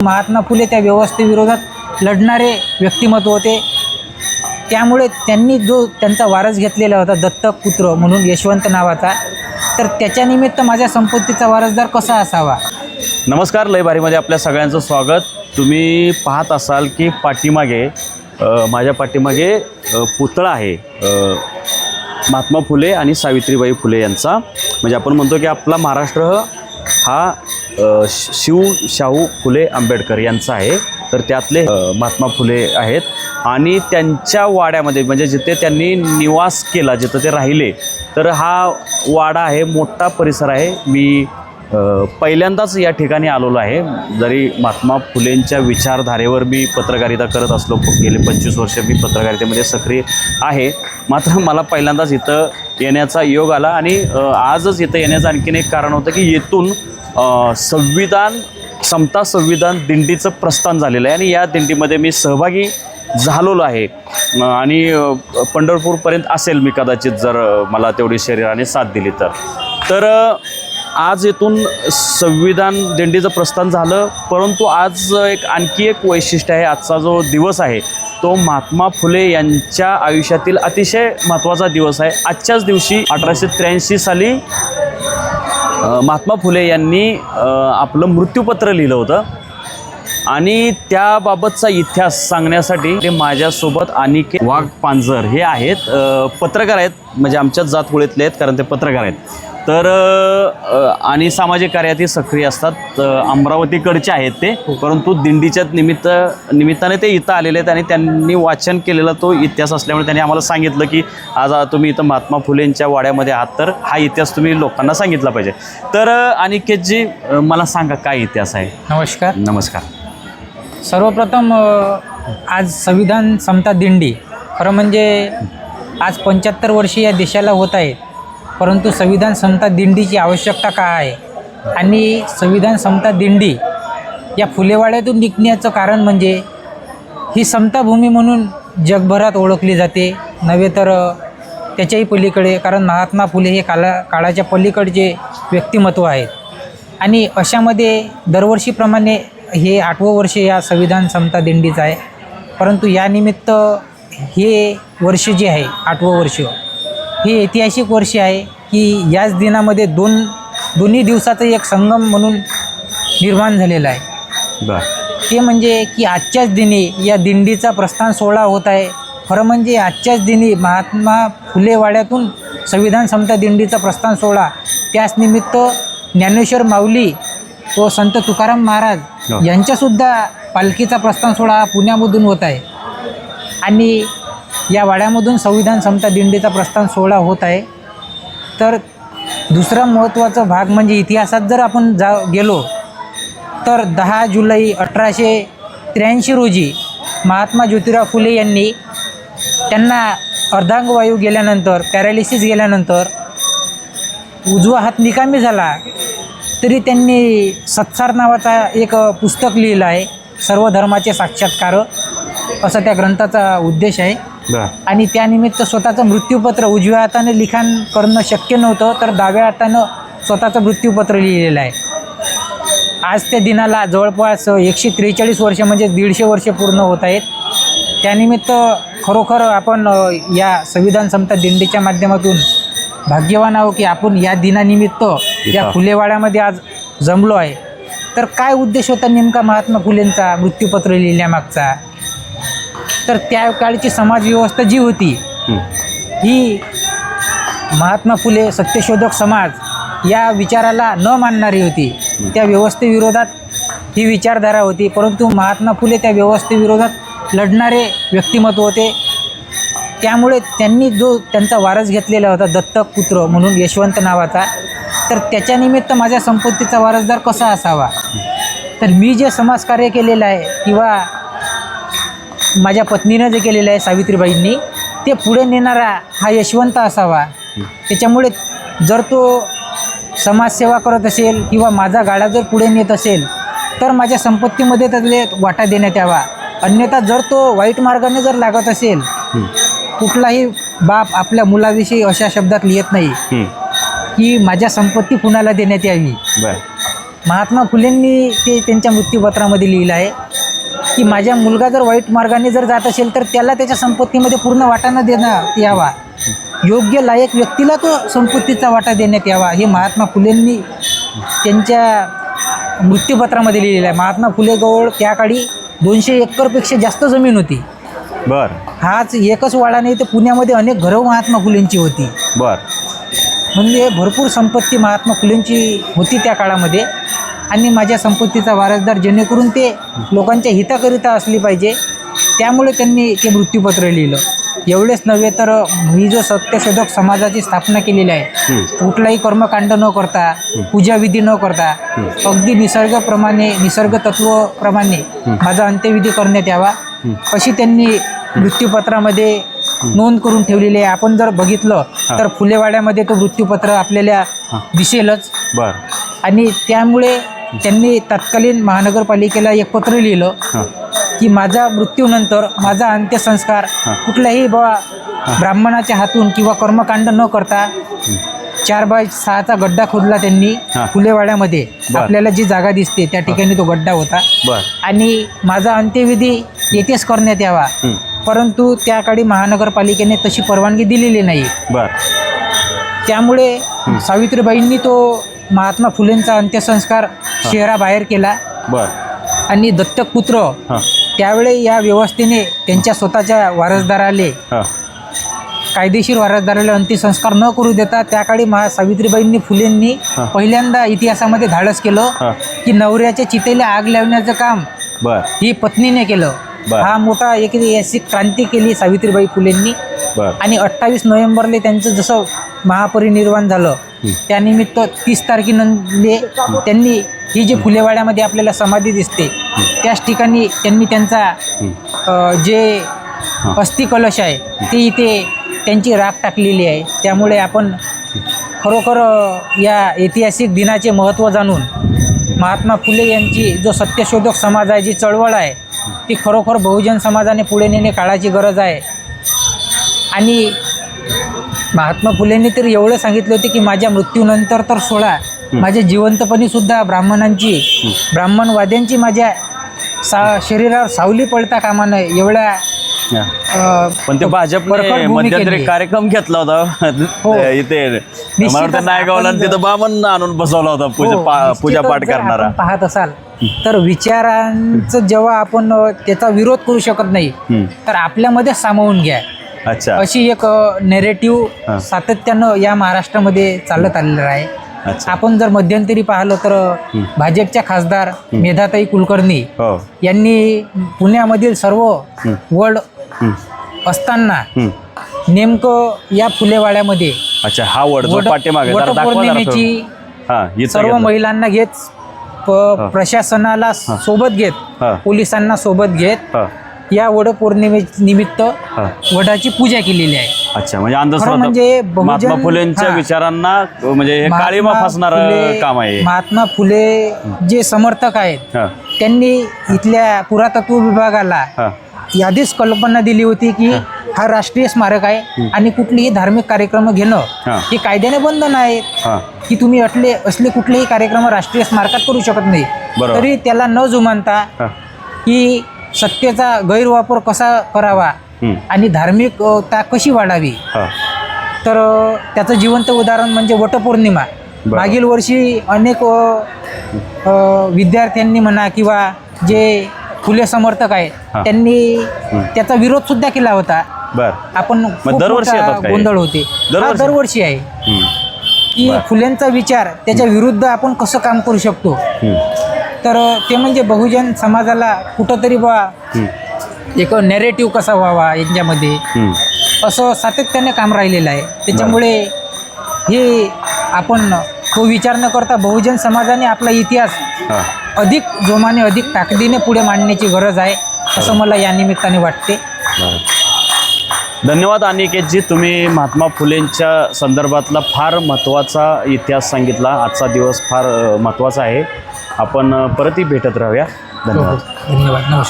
महात्मा फुले त्या व्यवस्थेविरोधात लढणारे व्यक्तिमत्व होते. त्यामुळे त्यांनी जो त्यांचा वारस घेतलेला होता दत्तक पुत्र म्हणून यशवंत नावाचा, तर त्याच्यानिमित्त माझ्या संपत्तीचा वारसदार कसा असावा. नमस्कार, लय भारीमध्ये आपल्या सगळ्यांचं स्वागत. तुम्ही पाहत असाल की पाठीमागे माझ्या पाठीमागे पुतळा आहे महात्मा फुले आणि सावित्रीबाई फुले यांचा. म्हणजे आपण म्हणतो की आपला महाराष्ट्र हा शाहू फुले आंबेडकर यांचा आहे. तर त्यातले महात्मा फुले आहेत आणि त्यांच्या वाड्यामध्ये म्हणजे जिथे त्यांनी निवास केला, जिथं ते राहिले, तर हा वाडा आहे, मोठा परिसर आहे. मी पहिल्यांदाच या ठिकाणी आलेलो आहे. जरी महात्मा फुलेंच्या विचारधारेवर मी पत्रकारिता करत असलो, गेले 25 वर्ष मी पत्रकारितेमध्ये सक्रिय आहे, मात्र मला पहिल्यांदाच इथं येण्याचा योग आला. आणि आजच इथं येण्याचं आणखीन एक कारण होतं की येथून समता संविधान दिंडीचं प्रस्थान झालेलं आहे आणि या दिंडीमध्ये मी सहभागी झालेलो आहे आणि पंढरपूरपर्यंत असेल मी कदाचित, जर मला तेवढी शरीराने साथ दिली तर आज इथून संविधान दिंडीचं प्रस्थान झालं. परंतु आज आणखी एक वैशिष्ट्य आहे. आजचा जो दिवस आहे तो महात्मा फुले यांच्या आयुष्यातील अतिशय महत्त्वाचा दिवस आहे. आजच्याच दिवशी 1883 साली महात्मा फुले यांनी आपलं मृत्यूपत्र लिहिलं होतं आणि त्याबाबतचा इतिहास सांगण्यासाठी ते माझ्यासोबत अनिकेत वाघ पांजर हे आहेत. पत्रकार आहेत, म्हणजे आमच्याच जातकुळीतले आहेत, कारण ते पत्रकार आहेत. तर आणि सामाजिक कार्यातही सक्रिय असतात. अमरावतीकडचे आहेत ते, परंतु दिंडीच्या निमित्ताने ते इथं आलेले आहेत आणि त्यांनी वाचन केलेला तो इतिहास असल्यामुळे त्यांनी आम्हाला सांगितलं की आज तुम्ही इथं महात्मा फुलेंच्या वाड्यामध्ये आहात, तर हा इतिहास तुम्ही लोकांना सांगितला पाहिजे. तर अनिकेतजी, मला सांगा काय इतिहास आहे. नमस्कार. नमस्कार. सर्वप्रथम आज संविधान समता दिंडी, खरं म्हणजे आज 75 वर्ष या देशाला होत आहेत, परंतु संविधान समता दिंडीची आवश्यकता काय आहे आणि संविधान समता दिंडी या फुलेवाड्यातून निघण्याचं कारण म्हणजे ही समता भूमी म्हणून जगभरात ओळखली जाते, नव्हे तर त्याच्याही पलीकडे, कारण महात्मा फुले हे काळाच्या पलीकडचे व्यक्तिमत्व आहेत. आणि अशामध्ये दरवर्षीप्रमाणे हे 8वं वर्ष या संविधान समता दिंडीचं आहे. परंतु यानिमित्त हे वर्ष जे आहे 8वं वर्ष हे ऐतिहासिक वर्ष आहे की याच दिनामध्ये दोन्ही दिवसाचं एक संगम म्हणून निर्माण झालेला आहे. ते म्हणजे की आजच्याच दिनी या दिंडीचा प्रस्थान सोहळा होत आहे. खरं म्हणजे आजच्याच दिनी महात्मा फुले वाड्यातून संविधान समता दिंडीचा प्रस्थान सोहळा, त्याच निमित्त ज्ञानेश्वर माऊली व संत तुकाराम महाराज यांच्यासुद्धा पालखीचा प्रस्थान सोहळा हा पुण्यामधून होत आहे आणि या वाड्यामधून संविधान समता दिंडीचा प्रस्थान सोहळा होत आहे. तर दुसरा महत्त्वाचा भाग म्हणजे इतिहासात जर आपण गेलो तर 10 जुलै 1883 रोजी महात्मा ज्योतिराव फुले यांनी, त्यांना अर्धांगवायू गेल्यानंतर, पॅरालिसिस गेल्यानंतर उजवा हात निकामी झाला, तरी त्यांनी सत्सार नावाचा एक पुस्तक लिहिलं आहे. सर्व धर्माचे साक्षात्कार असा त्या ग्रंथाचा उद्देश आहे. आणि त्यानिमित्त स्वतःचं मृत्यूपत्र, उजव्या हाताने लिखाण करणं शक्य नव्हतं, तर डाव्या हातानं स्वतःचं मृत्यूपत्र लिहिलेलं आहे. आज त्या दिनाला जवळपास 143 वर्ष म्हणजे 150 वर्ष पूर्ण होत आहेत. त्यानिमित्त खरोखर आपण या संविधान समता दिंडीच्या माध्यमातून भाग्यवान आहो की आपण या दिनानिमित्त या फुलेवाड्यामध्ये आज जमलो आहे. तर काय उद्देश होता नेमका महात्मा फुलेंचा मृत्यूपत्र लिहिण्यामागचा, तर त्या काळची समाजव्यवस्था जी होती ही महात्मा फुले सत्यशोधक समाज या विचाराला न मानणारी होती. त्या व्यवस्थेविरोधात ही विचारधारा होती, परंतु महात्मा फुले त्या व्यवस्थेविरोधात लढणारे व्यक्तिमत्व होते. त्यामुळे त्यांनी जो त्यांचा वारस घेतलेला होता दत्तक पुत्र म्हणून यशवंत नावाचा, तर त्याच्यानिमित्त माझ्या संपत्तीचा वारसदार कसा असावा. तर मी जे समाजकार्य केलेलं आहे किंवा माझ्या पत्नीनं जे केलेलं आहे सावित्रीबाईंनी, ते पुढे नेणारा हा यशवंत असावा. त्याच्यामुळे जर तो समाजसेवा करत असेल किंवा माझा गाडा जर पुढे नेत असेल तर माझ्या संपत्तीमध्ये त्यातले वाटा देण्यात यावा. अन्यथा जर तो वाईट मार्गाने जर लागत असेल, कुठलाही बाप आपल्या मुलाविषयी अशा शब्दात लिहित नाही की माझ्या संपत्ती कुणाला देण्यात यावी. महात्मा फुलेंनी ते त्यांच्या मृत्यूपत्रामध्ये लिहिलं आहे की माझ्या मुलगा जर वाईट मार्गाने जर जात असेल तर त्याला त्याच्या संपत्तीमध्ये पूर्ण वाटा न देण्यात यावा, योग्य लायक व्यक्तीला तो संपत्तीचा वाटा देण्यात यावा, हे महात्मा फुलेंनी त्यांच्या मृत्यूपत्रामध्ये लिहिलेलं आहे. महात्मा फुलेजवळ त्या काळी 200 एकरपेक्षा जास्त जमीन होती. बर हाच एकच वाडा नाही तर पुण्यामध्ये अनेक घरं महात्मा फुलेंची होती. बर म्हणजे भरपूर संपत्ती महात्मा फुलेंची होती त्या काळामध्ये. आणि माझ्या संपत्तीचा वारसदार जेणेकरून ते लोकांच्या हिताकरिता असली पाहिजे, त्यामुळे त्यांनी ते मृत्यूपत्र लिहिलं. एवढेच नव्हे तर मी जो सत्यशोधक समाजाची स्थापना केलेली आहे, कुठलाही कर्मकांड न करता, पूजाविधी न करता, अगदी निसर्ग तत्वप्रमाणे माझा अंत्यविधी करण्यात यावा अशी त्यांनी मृत्यूपत्रामध्ये नोंद करून ठेवलेली आहे. आपण जर बघितलं तर फुलेवाड्यामध्ये तो मृत्यूपत्र आपल्याला दिसेलच. बर आणि त्यामुळे त्यांनी तत्कालीन महानगरपालिकेला एक पत्र लिहिलं की माझ्या मृत्यूनंतर माझा अंत्यसंस्कार कुठल्याही ब्राह्मणाच्या हातून किंवा कर्मकांड न करता 4x6चा गड्डा खोदला त्यांनी फुलेवाड्यामध्ये. आपल्याला जी जागा दिसते त्या ठिकाणी तो गड्डा होता. आणि माझा अंत्यविधी येथेच करण्यात यावा, परंतु त्या काळी महानगरपालिकेने तशी परवानगी दिलेली नाही. त्यामुळे सावित्रीबाईंनी तो महात्मा फुलेंचा अंत्यसंस्कार शहराबाहेर केला. आणि दत्तक पुत्र त्यावेळी या व्यवस्थेने त्यांच्या स्वतःच्या वारसदाराले, कायदेशीर वारसदाराला अंत्यसंस्कार न करू देता त्या काळी सावित्रीबाईंनी फुलेंनी पहिल्यांदा इतिहासामध्ये धाडस केलं की नवऱ्याच्या चितेला आग लावण्याचं काम ही पत्नीने केलं. हा मोठा ऐतिहासिक क्रांती केली सावित्रीबाई फुलेंनी. आणि 28 नोव्हेंबरला त्यांचं जसं महापरिनिर्वाण झालं त्यानिमित्त 30 तारखेनंतर त्यांनी ही जी फुलेवाड्यामध्ये आपल्याला समाधी दिसते त्याच ठिकाणी त्यांनी त्यांचा जे अस्थि कलश आहे ते इथे त्यांची राख टाकलेली आहे. त्यामुळे आपण खरोखर या ऐतिहासिक दिनाचे महत्त्व जाणून महात्मा फुले यांची जो सत्यशोधक समाज आहे, जी चळवळ आहे, ती खरोखर बहुजन समाजाने पुढे नेणे काळाची गरज आहे. आणि महात्मा फुलेंनी तर एवढं सांगितलं होते की माझ्या मृत्यूनंतर तर सोडा, माझ्या जिवंतपणी सुद्धा ब्राह्मणवाद्यांची माझ्या शरीरावर सावली पडता कामा नये एवढ्या पण ते भाजपने मध्यंतरी कार्यक्रम घेतला होता इथे नायगावला, तिथं बामण आणून बसवला होता पूजा पाठ करणारा. पाहत असाल तर विचारांचं जेव्हा आपण त्याचा विरोध करू शकत नाही तर आपल्यामध्ये सामावून घ्या. अच्छा, अशी एक नेरेटिव्ह सातत्यानं या महाराष्ट्रामध्ये चालत आलेलं आहे. आपण जर मध्यंतरी पाहिलं तर भाजपच्या खासदार मेधाताई कुलकर्णी यांनी पुण्यामधील सर्व वड असताना नेमकं या फुलेवाड्यामध्ये वटपौर्णिमेची सर्व महिलांना घेत, प्रशासनाला सोबत घेत, पोलिसांना सोबत घेत या वडपौर्णिमेनिमित्त वडाची पूजा केलेली आहे. अच्छा, म्हणजे अंधश्रद्धा म्हणजे महात्मा फुलेंच्या विचारांना म्हणजे काळीमा फासणारं काम आहे. महात्मा फुले जे समर्थक आहेत त्यांनी इथल्या पुरातत्व विभागाला यादीच कल्पना दिली होती की हा राष्ट्रीय स्मारक आहे आणि कुठलीही धार्मिक कार्यक्रम घेणं हे कायद्याने बंधन आहे की तुम्ही असले कुठलेही कार्यक्रम राष्ट्रीय स्मारकात करू शकत नाही. तरी त्याला न जुमानता की सत्तेचा गैरवापर कसा करावा आणि धार्मिकता कशी वाढावी, तर त्याचं जिवंत उदाहरण म्हणजे वटपौर्णिमा. मागील वर्षी अनेक विद्यार्थ्यांनी म्हणा किंवा जे फुले समर्थक आहेत त्यांनी त्याचा विरोध सुद्धा केला होता. आपण दरवर्षी गोंधळ होते, दरवर्षी आहे की फुलेंचा विचार त्याच्या विरुद्ध आपण कसं काम करू शकतो. तर ते म्हणजे बहुजन समाजाला कुठंतरी एक नेरेटिव्ह कसा व्हावा यांच्यामध्ये असं सातत्याने काम राहिलेलं आहे. त्याच्यामुळे हे आपण तो विचार न करता बहुजन समाजाने आपला इतिहास अधिक जोमाने, अधिक ताकदीने पुढे मांडण्याची गरज आहे असं मला या निमित्ताने वाटते. धन्यवाद अनिकेतजी, तुम्ही महात्मा फुलेंच्या संदर्भातला फार महत्त्वाचा इतिहास सांगितला. आजचा दिवस फार महत्त्वाचा आहे. आपण परतही भेटत राहूया. धन्यवाद. धन्यवाद. नमस्कार.